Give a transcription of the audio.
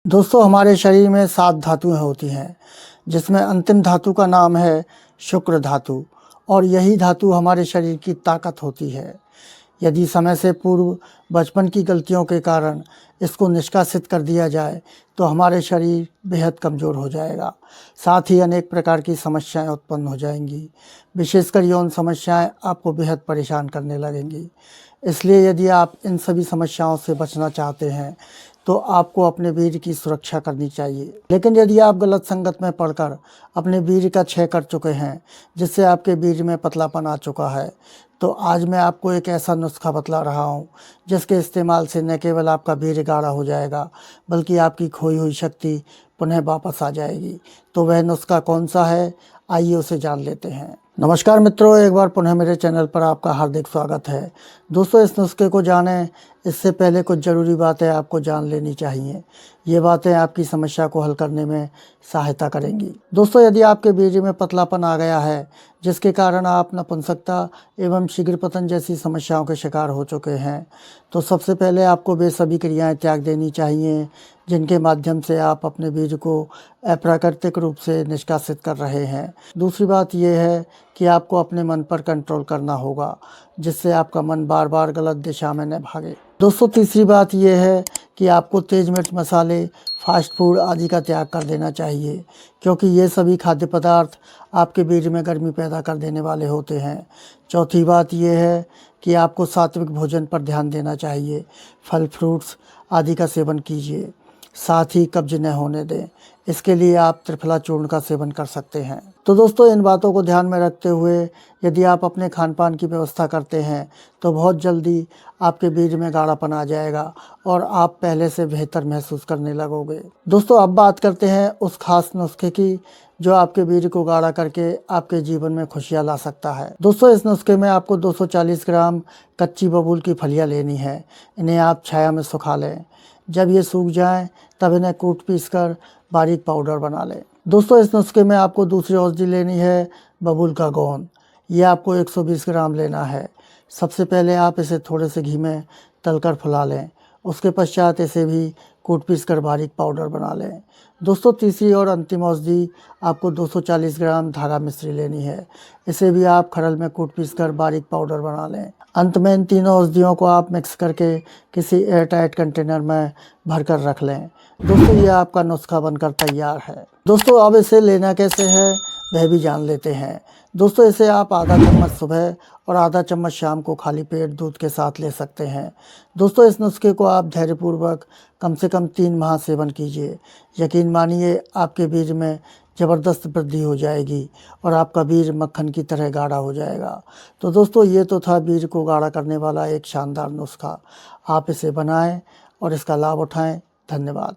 दोस्तों हमारे शरीर में 7 धातुएं होती हैं, जिसमें अंतिम धातु का नाम है शुक्र धातु और यही धातु हमारे शरीर की ताकत होती है। यदि समय से पूर्व बचपन की गलतियों के कारण इसको निष्कासित कर दिया जाए तो हमारे शरीर बेहद कमज़ोर हो जाएगा। साथ ही अनेक प्रकार की समस्याएं उत्पन्न हो जाएंगी, विशेषकर यौन समस्याएं आपको बेहद परेशान करने लगेंगी। इसलिए यदि आप इन सभी समस्याओं से बचना चाहते हैं तो आपको अपने वीर्य की सुरक्षा करनी चाहिए। लेकिन यदि आप गलत संगत में पड़कर अपने वीर्य का क्षय कर चुके हैं, जिससे आपके वीर्य में पतलापन आ चुका है, तो आज मैं आपको एक ऐसा नुस्खा बतला रहा हूँ जिसके इस्तेमाल से न केवल आपका वीर्य गाढ़ा हो जाएगा, बल्कि आपकी खोई हुई शक्ति पुनः वापस आ जाएगी। तो वह नुस्खा कौन सा है, आइए उसे जान लेते हैं। नमस्कार मित्रों, एक बार पुनः मेरे चैनल पर आपका हार्दिक स्वागत है। दोस्तों, इस नुस्खे को जानें इससे पहले कुछ ज़रूरी बातें आपको जान लेनी चाहिए। ये बातें आपकी समस्या को हल करने में सहायता करेंगी। दोस्तों, यदि आपके वीर्य में पतलापन आ गया है, जिसके कारण आप नपुंसकता एवं शीघ्र पतन जैसी समस्याओं के शिकार हो चुके हैं, तो सबसे पहले आपको वे सभी क्रियाएं त्याग देनी चाहिए जिनके माध्यम से आप अपने वीर्य को अप्राकृतिक रूप से निष्कासित कर रहे हैं। दूसरी बात यह है कि आपको अपने मन पर कंट्रोल करना होगा, जिससे आपका मन बार बार गलत दिशा में न भागे। दोस्तों, तीसरी बात यह है कि आपको तेज मिर्च मसाले, फास्ट फूड आदि का त्याग कर देना चाहिए, क्योंकि ये सभी खाद्य पदार्थ आपके वीर्य में गर्मी पैदा कर देने वाले होते हैं। चौथी बात यह है कि आपको सात्विक भोजन पर ध्यान देना चाहिए। फल फ्रूट्स आदि का सेवन कीजिए, साथ ही कब्ज न होने दें। इसके लिए आप त्रिफला चूर्ण का सेवन कर सकते हैं। तो दोस्तों, इन बातों को ध्यान में रखते हुए यदि आप अपने खान पान की व्यवस्था करते हैं तो बहुत जल्दी आपके वीर्य में गाढ़ापन आ जाएगा और आप पहले से बेहतर महसूस करने लगोगे। दोस्तों, अब बात करते हैं उस खास नुस्खे की जो आपके वीर्य को गाढ़ा करके आपके जीवन में खुशियाँ ला सकता है। दोस्तों, इस नुस्खे में आपको 240 ग्राम कच्ची बबूल की फलियाँ लेनी है। इन्हें आप छाया में सुखा लें। जब ये सूख जाएं तब इन्हें कूट पीस कर बारीक पाउडर बना लें। दोस्तों, इस नुस्खे में आपको दूसरी औषधि लेनी है बबूल का गोंद। ये आपको 120 ग्राम लेना है। सबसे पहले आप इसे थोड़े से घी में तलकर फुला लें। उसके पश्चात इसे भी कूट पीस कर बारीक पाउडर बना लें। दोस्तों, तीसरी और अंतिम औषधि आपको 240 ग्राम धागा मिश्री लेनी है। इसे भी आप खरल में कूट पीस कर बारीक पाउडर बना लें। अंत में इन तीनों औषधियों को आप मिक्स करके किसी एयरटाइट कंटेनर में भरकर रख लें। दोस्तों, ये आपका नुस्खा बनकर तैयार है। दोस्तों, अब इसे लेना कैसे है वह भी जान लेते हैं। दोस्तों, इसे आप आधा चम्मच सुबह और आधा चम्मच शाम को खाली पेट दूध के साथ ले सकते हैं। दोस्तों, इस नुस्खे को आप धैर्यपूर्वक कम से कम 3 माह सेवन कीजिए। यकीन मानिए, आपके वीर्य में ज़बरदस्त वृद्धि हो जाएगी और आपका वीर्य मक्खन की तरह गाढ़ा हो जाएगा। तो दोस्तों, ये तो था वीर्य को गाढ़ा करने वाला एक शानदार नुस्खा। आप इसे बनाएं और इसका लाभ उठाएं। धन्यवाद।